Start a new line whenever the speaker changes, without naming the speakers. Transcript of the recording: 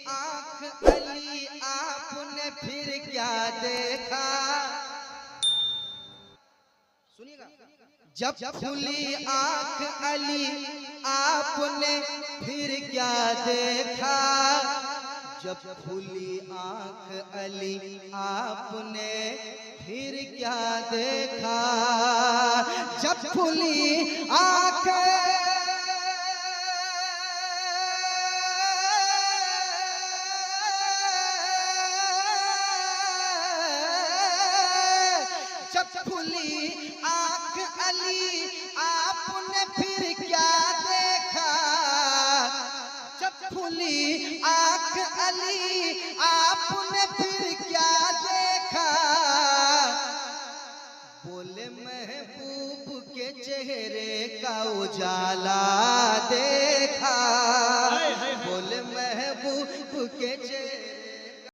आँख अली आपने फिर क्या देखा। सुनिएगा, जब खुली आँख अली आपने फिर क्या देखा। जब खुली आँख अली आपने फिर क्या देखा। जब खुली आँख जब खुली आँख अली आपने फिर क्या देखा। जब खुली आँख अली आपने फिर क्या देखा। बोले महबूब के चेहरे का उजाला देखा। बोले महबूब के चेहरे